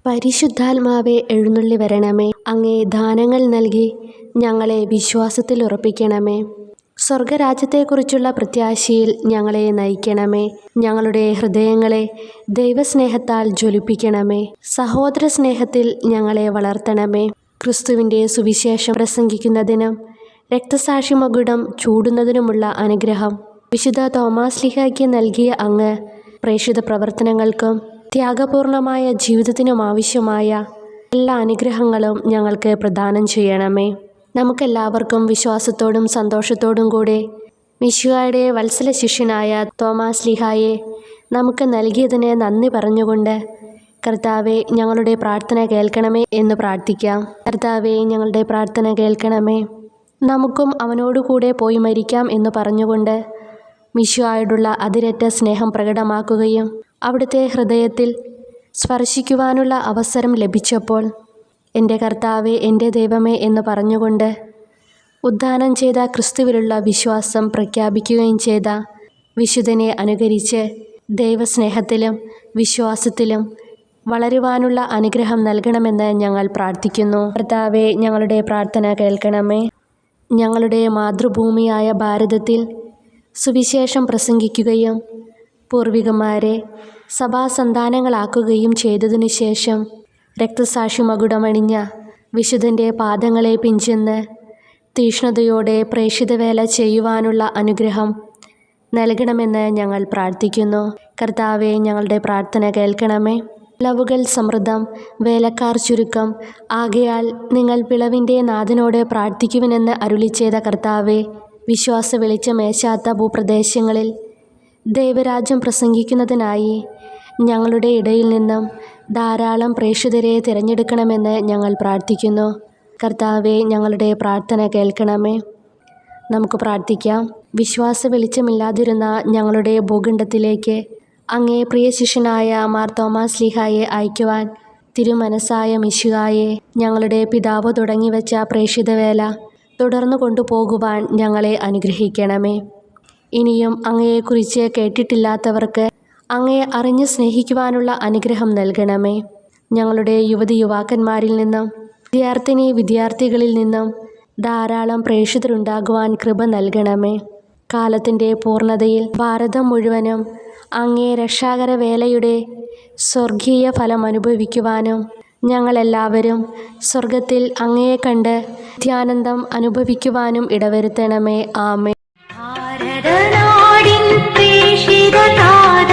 പരിശുദ്ധാത്മാവെ എഴുന്നള്ളി വരണമേ. അങ്ങേ ദാനങ്ങൾ നൽകി ഞങ്ങളെ വിശ്വാസത്തിൽ ഉറപ്പിക്കണമേ. സ്വർഗരാജ്യത്തെക്കുറിച്ചുള്ള പ്രത്യാശയിൽ ഞങ്ങളെ നയിക്കണമേ. ഞങ്ങളുടെ ഹൃദയങ്ങളെ ദൈവസ്നേഹത്താൽ ജ്വലിപ്പിക്കണമേ. സഹോദര സ്നേഹത്തിൽ ഞങ്ങളെ വളർത്തണമേ. ക്രിസ്തുവിൻ്റെ സുവിശേഷം പ്രസംഗിക്കുന്നതിനും രക്തസാക്ഷിമകുടം ചൂടുന്നതിനുമുള്ള അനുഗ്രഹം വിശുദ്ധ തോമാശ്ലീഹായ്ക്ക് നൽകിയ അങ്ങ് പ്രേക്ഷിത പ്രവർത്തനങ്ങൾക്കും ത്യാഗപൂർണമായ ജീവിതത്തിനും ആവശ്യമായ എല്ലാ അനുഗ്രഹങ്ങളും ഞങ്ങൾക്ക് പ്രദാനം ചെയ്യണമേ. നമുക്കെല്ലാവർക്കും വിശ്വാസത്തോടും സന്തോഷത്തോടും കൂടെ മിശിഹായുടെ വത്സല ശിഷ്യനായ തോമാശ്ലീഹായെ നമുക്ക് നൽകിയതിന് നന്ദി പറഞ്ഞുകൊണ്ട് കർത്താവെ ഞങ്ങളുടെ പ്രാർത്ഥന കേൾക്കണമേ എന്ന് പ്രാർത്ഥിക്കാം. കർത്താവെ ഞങ്ങളുടെ പ്രാർത്ഥന കേൾക്കണമേ. നമുക്കും അവനോടുകൂടെ പോയി മരിക്കാം എന്ന് പറഞ്ഞുകൊണ്ട് മിശിഹായോടുള്ള അതിരറ്റ സ്നേഹം പ്രകടമാക്കുകയും അവിടുത്തെ ഹൃദയത്തിൽ സ്പർശിക്കുവാനുള്ള അവസരം ലഭിച്ചപ്പോൾ എൻ്റെ കർത്താവെ എൻ്റെ ദൈവമേ എന്ന് പറഞ്ഞുകൊണ്ട് ഉദ്ധാനം ചെയ്ത ക്രിസ്തുവിലുള്ള വിശ്വാസം പ്രഖ്യാപിക്കുകയും ചെയ്ത വിശുദ്ധനെ അനുകരിച്ച് ദൈവസ്നേഹത്തിലും വിശ്വാസത്തിലും വളരുവാനുള്ള അനുഗ്രഹം നൽകണമെന്ന് ഞങ്ങൾ പ്രാർത്ഥിക്കുന്നു. കർത്താവെ ഞങ്ങളുടെ പ്രാർത്ഥന കേൾക്കണമേ. ഞങ്ങളുടെ മാതൃഭൂമിയായ ഭാരതത്തിൽ സുവിശേഷം പ്രസംഗിക്കുകയും പൂർവികന്മാരെ സഭാസന്താനങ്ങളാക്കുകയും ചെയ്തതിനു ശേഷം രക്തസാക്ഷി മകുടമണിഞ്ഞ വിശുദ്ധൻ്റെ പാദങ്ങളെ പിഞ്ചെന്ന് തീക്ഷ്ണതയോടെ പ്രേക്ഷിതവേല ചെയ്യുവാനുള്ള അനുഗ്രഹം നൽകണമെന്ന് ഞങ്ങൾ പ്രാർത്ഥിക്കുന്നു. കർത്താവെ ഞങ്ങളുടെ പ്രാർത്ഥന കേൾക്കണമേ. വിളവുകൾ സമൃദ്ധം, വേലക്കാർ ചുരുക്കം ആകയാൽ നിങ്ങൾ വിളവിൻ്റെ നാഥനോട് പ്രാർത്ഥിക്കുവിനെന്ന് അരുളിച്ചെയ്ത കർത്താവെ, വിശ്വാസ വെളിച്ചമേശാത്ത ഭൂപ്രദേശങ്ങളിൽ ദൈവരാജ്യം പ്രസംഗിക്കുന്നതിനായി ഞങ്ങളുടെ ഇടയിൽ നിന്നും ധാരാളം പ്രേക്ഷിതരെ തിരഞ്ഞെടുക്കണമെന്ന് ഞങ്ങൾ പ്രാർത്ഥിക്കുന്നു. കർത്താവെ ഞങ്ങളുടെ പ്രാർത്ഥന കേൾക്കണമേ. നമുക്ക് പ്രാർത്ഥിക്കാം. വിശ്വാസ വെളിച്ചമില്ലാതിരുന്ന ഞങ്ങളുടെ ഭൂഖണ്ഡത്തിലേക്ക് അങ്ങേ പ്രിയ ശിഷ്യനായ മാർ തോമാശ്ലീഹായെ അയക്കുവാൻ തിരുമനസ്സായ മിശിഹായെ, ഞങ്ങളുടെ പിതാവ് തുടങ്ങിവെച്ച പ്രേക്ഷിതവേല തുടർന്നു കൊണ്ടുപോകുവാൻ ഞങ്ങളെ അനുഗ്രഹിക്കണമേ. ഇനിയും അങ്ങയെക്കുറിച്ച് കേട്ടിട്ടില്ലാത്തവർക്ക് അങ്ങയെ അറിഞ്ഞ് സ്നേഹിക്കുവാനുള്ള അനുഗ്രഹം നൽകണമേ. ഞങ്ങളുടെ യുവതി യുവാക്കന്മാരിൽ നിന്നും വിദ്യാർത്ഥികളിൽ നിന്നും ധാരാളം പ്രേക്ഷിതരുണ്ടാകുവാൻ കൃപ നൽകണമേ. കാലത്തിൻ്റെ പൂർണ്ണതയിൽ ഭാരതം മുഴുവനും അങ്ങേ രക്ഷാകര വേലയുടെ സ്വർഗീയ ഫലം അനുഭവിക്കുവാനും ഞങ്ങളെല്ലാവരും സ്വർഗത്തിൽ അങ്ങയെ കണ്ട് നിത്യാനന്ദം അനുഭവിക്കുവാനും ഇടവരുത്തണമേ. ആമേൻ. ഭാരതനാടിൻ പ്രേക്ഷിത താത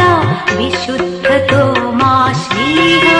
വിശുദ്ധ തോമാശ്ലീഹാ